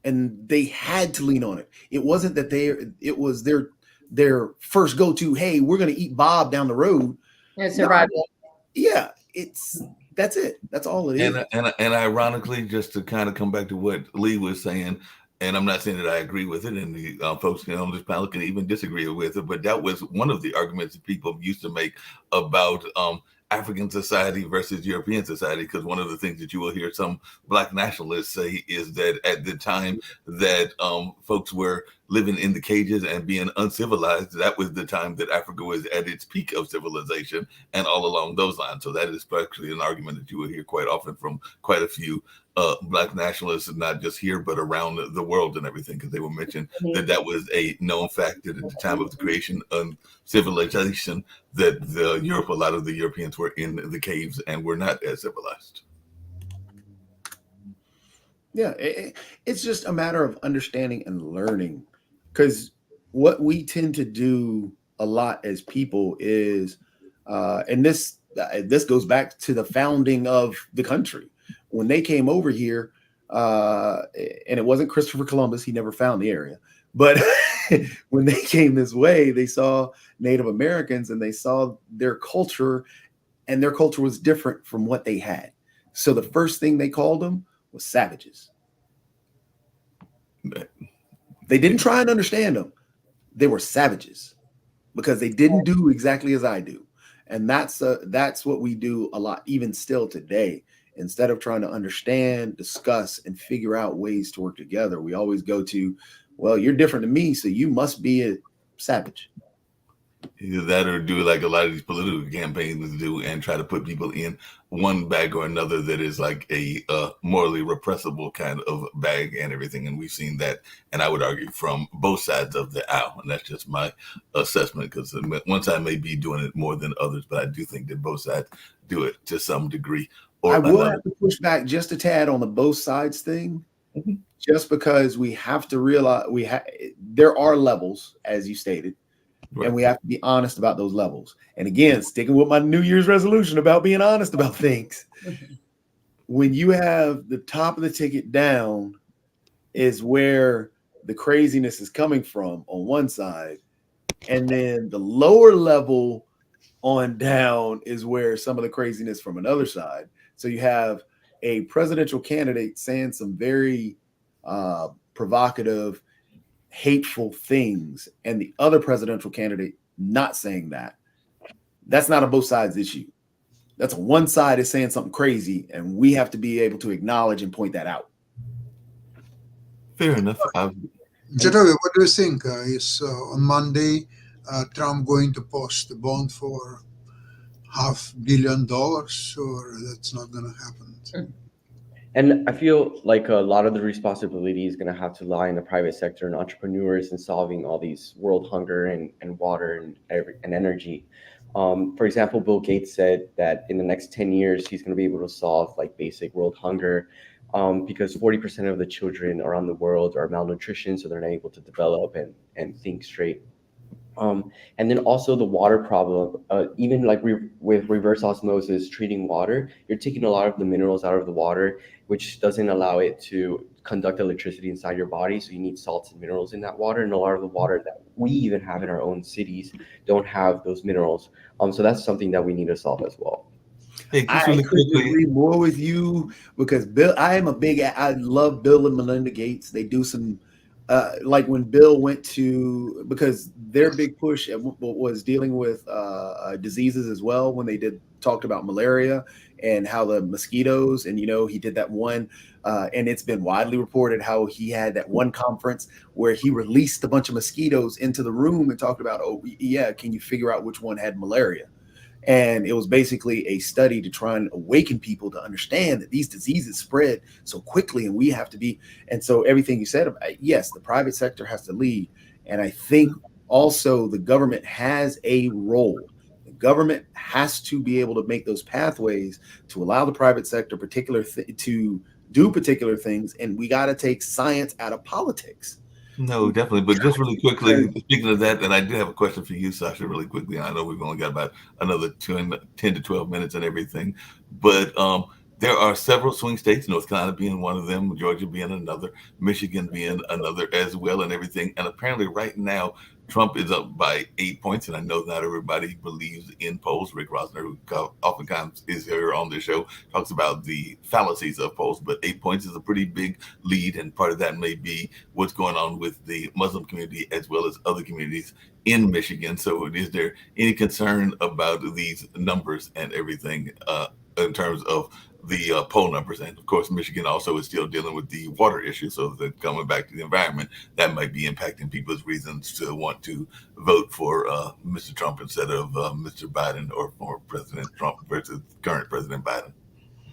and they had to lean on it. It wasn't that it was their first go-to. Hey, we're going to eat Bob down the road. It's survival. Yeah, that's it. That's all it is. And ironically, just to kind of come back to what Lee was saying, and I'm not saying that I agree with it, and the folks on this panel can even disagree with it, but that was one of the arguments that people used to make about African society versus European society, because one of the things that you will hear some Black nationalists say is that at the time that folks were living in the cages and being uncivilized, that was the time that Africa was at its peak of civilization, and all along those lines. So that is actually an argument that you will hear quite often from quite a few Black nationalists, not just here, but around the world and everything, because they will mention that that was a known fact that at the time of the creation of civilization, that a lot of the Europeans were in the caves and were not as civilized. Yeah, it's just a matter of understanding and learning, because what we tend to do a lot as people is, and this goes back to the founding of the country. When they came over here, and it wasn't Christopher Columbus, he never found the area, but when they came this way, they saw Native Americans and they saw their culture, and their culture was different from what they had. So the first thing they called them was savages. They didn't try and understand them. They were savages because they didn't do exactly as I do. And that's what we do a lot, even still today. Instead of trying to understand, discuss, and figure out ways to work together, we always go to, well, you're different than me, so you must be a savage. Either that or do like a lot of these political campaigns do and try to put people in one bag or another that is like a morally repressible kind of bag and everything. And we've seen that, and I would argue from both sides of the aisle. And that's just my assessment, because one side may be doing it more than others, but I do think that both sides do it to some degree. I will have to push back just a tad on the both sides thing, just because we have to realize there are levels, as you stated, right, and we have to be honest about those levels. And again, sticking with my New Year's resolution about being honest about things, when you have the top of the ticket down is where the craziness is coming from on one side, and then the lower level on down is where some of the craziness from another side. So you have a presidential candidate saying some very provocative, hateful things, and the other presidential candidate not saying that. That's not a both sides issue. That's a one side is saying something crazy, and we have to be able to acknowledge and point that out. Fair enough. Jacoby, what do you think? Is on Monday Trump going to post the bond for $500 million, or that's not going to happen? And I feel like a lot of the responsibility is going to have to lie in the private sector and entrepreneurs in solving all these world hunger and water and energy. For example, Bill Gates said that in the next 10 years, he's going to be able to solve like basic world hunger, because 40% of the children around the world are malnutrition, so they're not able to develop and think straight. And then also the water problem, even like with reverse osmosis treating water, you're taking a lot of the minerals out of the water, which doesn't allow it to conduct electricity inside your body. So you need salts and minerals in that water. And a lot of the water that we even have in our own cities don't have those minerals. So that's something that we need to solve as well. Hey, just I really couldn't quickly. agree more with you because I love Bill and Melinda Gates. They do some, like when Bill went to, because their big push was dealing with diseases as well. When they talked about malaria and how the mosquitoes, and he did that one, and it's been widely reported how he had that one conference where he released a bunch of mosquitoes into the room and talked about, oh yeah, can you figure out which one had malaria? And it was basically a study to try and awaken people to understand that these diseases spread so quickly, and we have to be. And so everything you said about, yes, the private sector has to lead. And I think also the government has a role. The government has to be able to make those pathways to allow the private sector to do particular things. And we got to take science out of politics. No, definitely. But just really quickly, speaking of that, and I do have a question for you, Sasha, really quickly. I know we've only got about another 10 to 12 minutes and everything, but there are several swing states, North Carolina being one of them, Georgia being another, Michigan being another as well, and everything. And apparently right now, Trump is up by 8 points, and I know not everybody believes in polls. Rick Rosner, who oftentimes is here on the show, talks about the fallacies of polls, but 8 points is a pretty big lead, and part of that may be what's going on with the Muslim community as well as other communities in Michigan. So is there any concern about these numbers and everything in terms of the poll numbers? And of course, Michigan also is still dealing with the water issue. So that coming back to the environment, that might be impacting people's reasons to want to vote for Mr. Trump instead of Mr. Biden, or for President Trump versus current President Biden.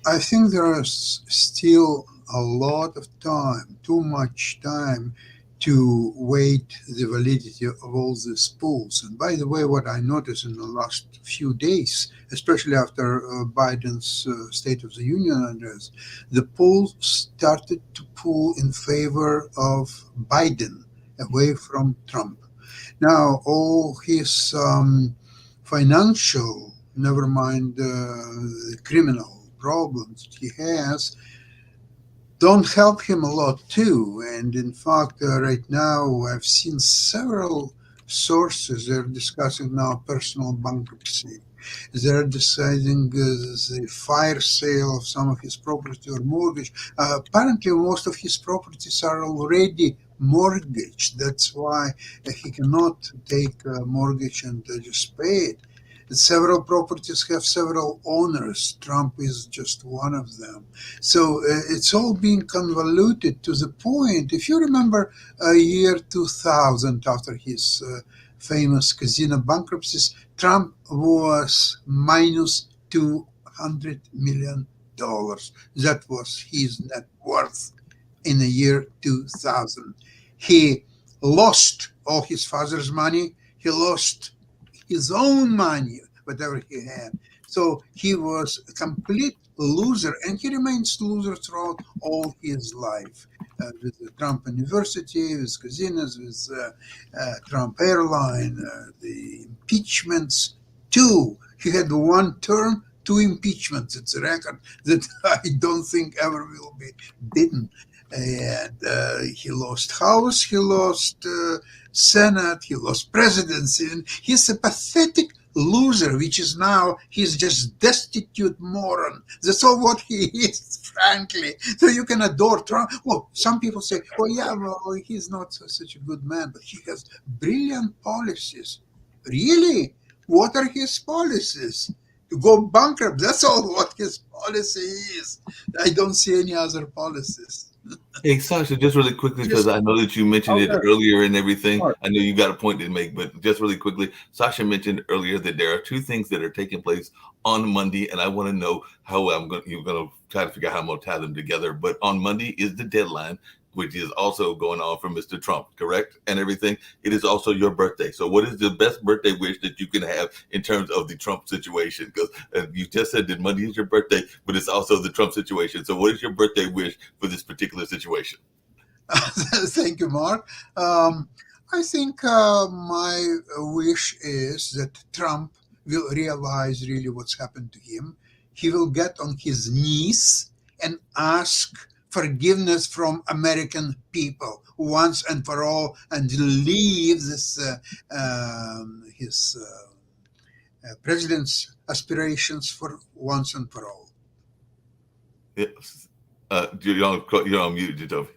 I think there is still a lot of time, too much time, to wait the validity of all these polls. And by the way, what I noticed in the last few days, especially after Biden's State of the Union address, the polls started to pull in favor of Biden, away from Trump. Now, all his financial, never mind the criminal problems that he has, don't help him a lot too. And in fact, right now I've seen several sources, they're discussing now personal bankruptcy. They're deciding the fire sale of some of his property or mortgage. Apparently most of his properties are already mortgaged. That's why he cannot take a mortgage and just pay it. Several properties have several owners. Trump is just one of them. So it's all being convoluted to the point. If you remember year 2000, after his famous casino bankruptcies, Trump was minus $200 million. That was his net worth in the year 2000. He lost all his father's money. He lost his own money, whatever he had. So he was a complete loser, and he remains loser throughout all his life. With the Trump University, with casinos, with Trump Airline, the impeachments, too. He had one term, 2 impeachments. It's a record that I don't think ever will be beaten. And he lost House, he lost Senate, he lost presidency, and he's a pathetic loser, which is now he's just destitute moron. That's all what he is, frankly. So you can adore Trump. Well, some people say, oh yeah, well, he's not such a good man, but he has brilliant policies. Really? What are his policies? To go bankrupt, that's all what his policy is. I don't see any other policies. Hey, Sasha, just really quickly, because I know that you mentioned it earlier and everything. Sure. I know you got a point to make, but just really quickly, Sasha mentioned earlier that there are 2 things that are taking place on Monday, and I want to know how you're going to try to figure out how I'm going to tie them together. But on Monday is the deadline which is also going on for Mr. Trump, correct? And everything. It is also your birthday. So what is the best birthday wish that you can have in terms of the Trump situation? Because you just said that Monday is your birthday, but it's also the Trump situation. So what is your birthday wish for this particular situation? Thank you, Mark. I think my wish is that Trump will realize really what's happened to him. He will get on his knees and ask forgiveness from American people once and for all, and leave this his president's aspirations for once and for all. Yes. You're on mute, Jacoby.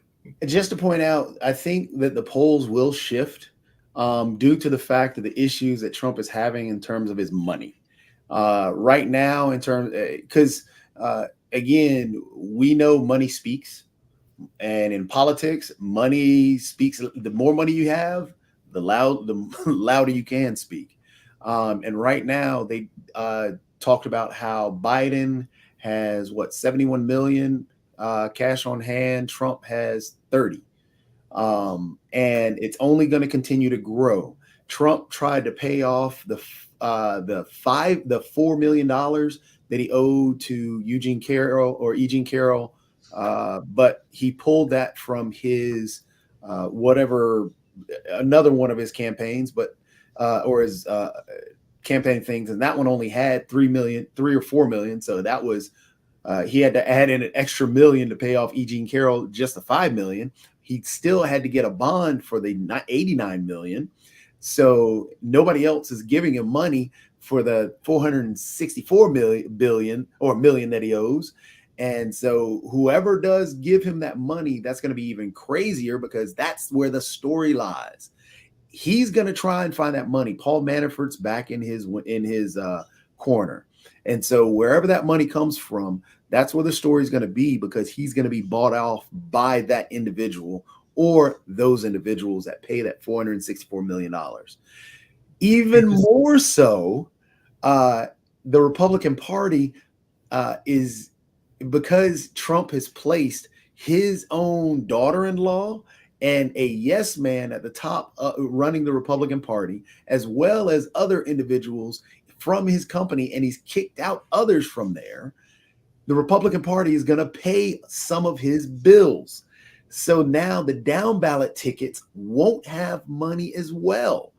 Just to point out, I think that the polls will shift due to the fact of the issues that Trump is having in terms of his money. Right now, in terms, because again, we know money speaks, and in politics, money speaks. The more money you have, the louder you can speak. And right now, they talked about how Biden has 71 million cash on hand. Trump has 30. And it's only going to continue to grow. Trump tried to pay off the $4 million that he owed to Eugene Carroll, but he pulled that from his another one of his campaigns, or his campaign things, and that one only had 3 or 4 million. So that was he had to add in an extra $1 million to pay off Eugene Carroll, just the $5 million. He still had to get a bond for the $89 million. So nobody else is giving him money for the $464 million that he owes. And so whoever does give him that money, that's going to be even crazier, because that's where the story lies. He's going to try and find that money. Paul Manafort's back in his corner. And so wherever that money comes from, that's where the story is going to be, because he's going to be bought off by that individual or those individuals that pay that $464 million. Even more so, the Republican Party is, because Trump has placed his own daughter-in-law and a yes man at the top running the Republican Party, as well as other individuals from his company, and he's kicked out others from there. The Republican Party is going to pay some of his bills. So now the down ballot tickets won't have money as well.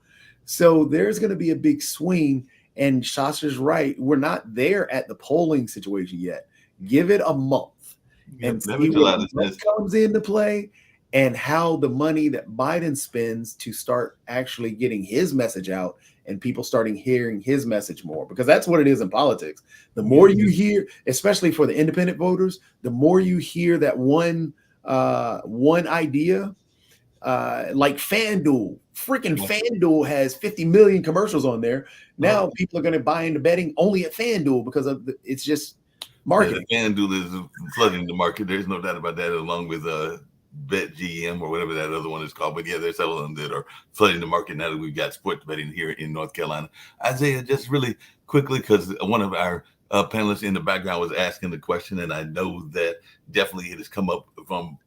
So there's going to be a big swing. And Shastra's right. We're not there at the polling situation yet. Give it a month and see what comes into play, and how the money that Biden spends to start actually getting his message out, and people starting hearing his message more, because that's what it is in politics. The more you hear, especially for the independent voters, the more you hear that one idea, like FanDuel. Freaking FanDuel has 50 million commercials on there. Now people are going to buy into betting only at FanDuel because of it's just marketing. Yeah, FanDuel is flooding the market. There's no doubt about that, along with BetGM or whatever that other one is called. But yeah, there's several of them that are flooding the market now that we've got sports betting here in North Carolina. Isaiah, just really quickly, because one of our panelists in the background was asking the question, and I know that definitely it has come up from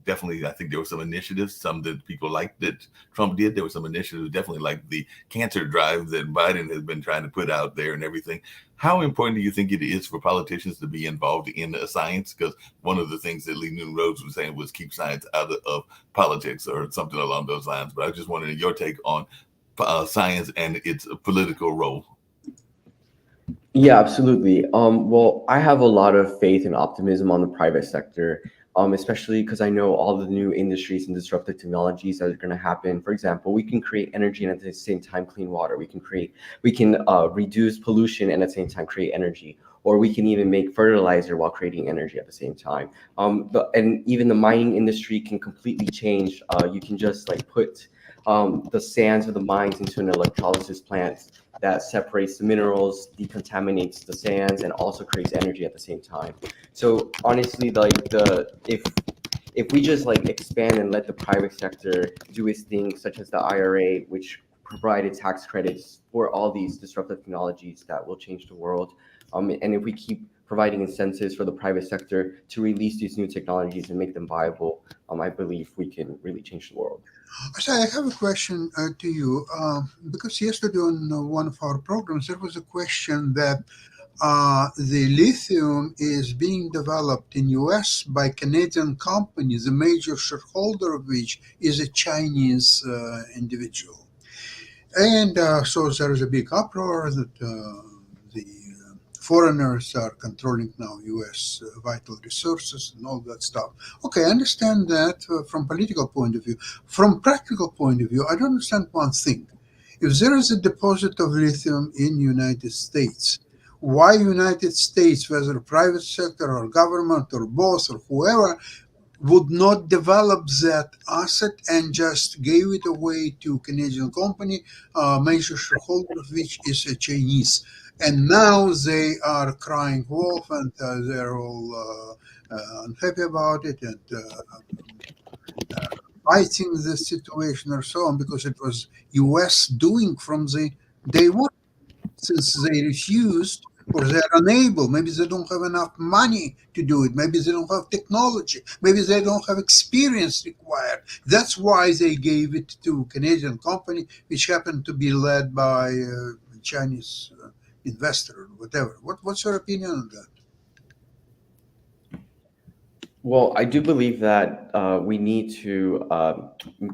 definitely, I think there were some initiatives, some that people liked that Trump did. There were some initiatives definitely like the cancer drive that Biden has been trying to put out there and everything. How important do you think it is for politicians to be involved in science? Because one of the things that Lee Newton Rhodes was saying was keep science out of politics or something along those lines. But I just wanted your take on science and its political role. Yeah, absolutely. Well, I have a lot of faith and optimism on the private sector, especially because I know all the new industries and disruptive technologies that are going to happen. For example, we can create energy and at the same time clean water. We can reduce pollution and at the same time create energy, or we can even make fertilizer while creating energy at the same time. And even the mining industry can completely change. You can just like put the sands of the mines into an electrolysis plant that separates the minerals, decontaminates the sands, and also creates energy at the same time. So honestly, like if we just like expand and let the private sector do its thing, such as the IRA, which provided tax credits for all these disruptive technologies that will change the world, and if we keep providing incentives for the private sector to release these new technologies and make them viable, I believe we can really change the world. So I have a question to you, because yesterday on one of our programs, there was a question that the lithium is being developed in US by Canadian companies, the major shareholder of which is a Chinese individual. And so there is a big uproar that the foreigners are controlling now US vital resources and all that stuff. Okay, I understand that from political point of view. From practical point of view, I don't understand one thing. If there is a deposit of lithium in United States, why United States, whether private sector or government or both or whoever, would not develop that asset and just gave it away to Canadian company, major shareholder of which is a Chinese. And now they are crying wolf and they're all unhappy about it and fighting the situation or so on, because it was US doing from the day one. Since they refused or they're unable, maybe they don't have enough money to do it, maybe they don't have technology, maybe they don't have experience required. That's why they gave it to Canadian company, which happened to be led by a Chinese investor or whatever. What's your opinion on that? Well, I do believe that we need to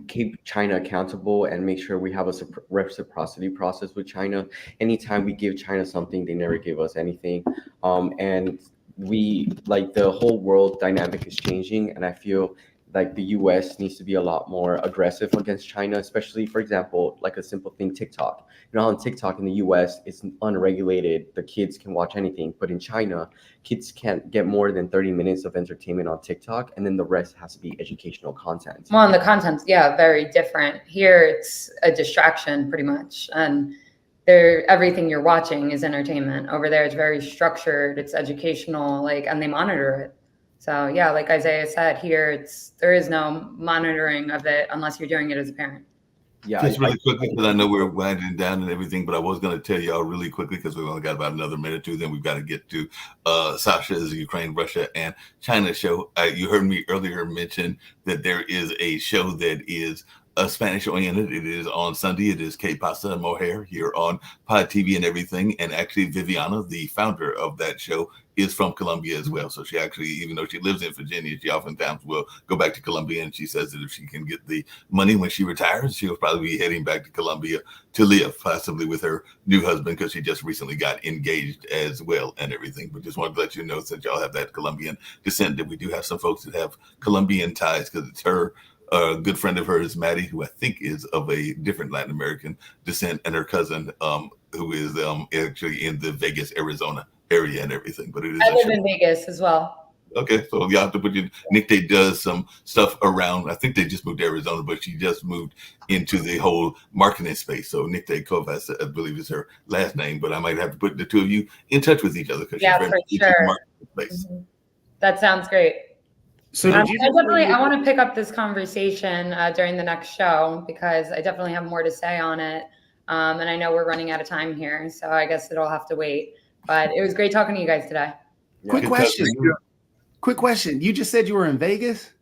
keep China accountable and make sure we have a reciprocity process with China. Anytime we give China something, they never give us anything. And we, like, the whole world dynamic is changing, and I feel like the US needs to be a lot more aggressive against China, especially, for example, like a simple thing, TikTok. You know, on TikTok in the US, it's unregulated. The kids can watch anything. But in China, kids can't get more than 30 minutes of entertainment on TikTok, and then the rest has to be educational content. Well, and the content's, yeah, very different. Here, it's a distraction pretty much. And everything you're watching is entertainment. Over there, it's very structured. It's educational, and they monitor it. So yeah, like Isaiah said, here there is no monitoring of it unless you're doing it as a parent. Yeah, just really quickly, because I know we're winding down and everything, but I was going to tell y'all really quickly, because we've only got about another minute or two, then we've got to get to Sasha's Ukraine, Russia, and China show. You heard me earlier mention that there is a show that is Spanish oriented. It is on Sunday. It is Que Pasa Moher here on Pod TV and everything. And actually, Viviana, the founder of that show, is from Colombia as well. So she actually, even though she lives in Virginia, she oftentimes will go back to Colombia. And she says that if she can get the money when she retires, she'll probably be heading back to Colombia to live, possibly with her new husband, because she just recently got engaged as well and everything. But just wanted to let you know, since y'all have that Colombian descent, that we do have some folks that have Colombian ties, because it's her. A good friend of hers, Maddie, who I think is of a different Latin American descent, and her cousin, who is actually in the Vegas, Arizona area and everything. But it is. I live in Vegas as well. Okay, so you have to put your Nick Day does some stuff around. I think they just moved to Arizona, but she just moved into the whole marketing space. So Nick Day Kovas, I believe, is her last name. But I might have to put the two of you in touch with each other, because Yeah, she's for very sure. space. Mhm. That sounds great. So I did you? want to pick up this conversation during the next show, because I definitely have more to say on it. And I know we're running out of time here, so I guess it'll have to wait. But it was great talking to you guys today. Quick Good question. talking. Quick question. You just said you were in Vegas?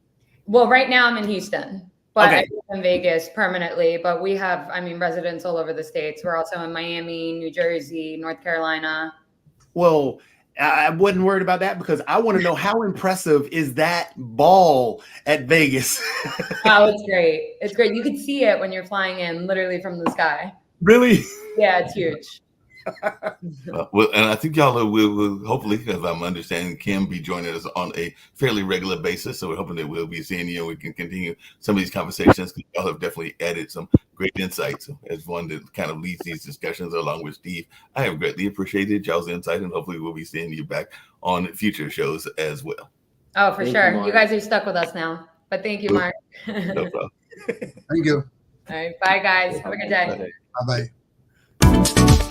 Well, right now I'm in Houston, but Okay. I live in Vegas permanently. But we have, residents all over the states. We're also in Miami, New Jersey, North Carolina. Well, I wasn't worried about that, because I want to know, how impressive is that ball at Vegas? Oh, it's great. It's great. You can see it when you're flying in, literally from the sky. Really? Yeah, it's huge. Well, and I think y'all will hopefully, as I'm understanding, Kim be joining us on a fairly regular basis. So we're hoping that we'll be seeing you and we can continue some of these conversations, because y'all have definitely added some great insights as one that kind of leads these discussions along with Steve. I have greatly appreciated y'all's insight, and hopefully we'll be seeing you back on future shows as well. Oh, for Thank sure. you, Mark. You guys are stuck with us now. But thank you, Mark. No problem. Thank you. All right. Bye, guys. Have a good day. Bye bye.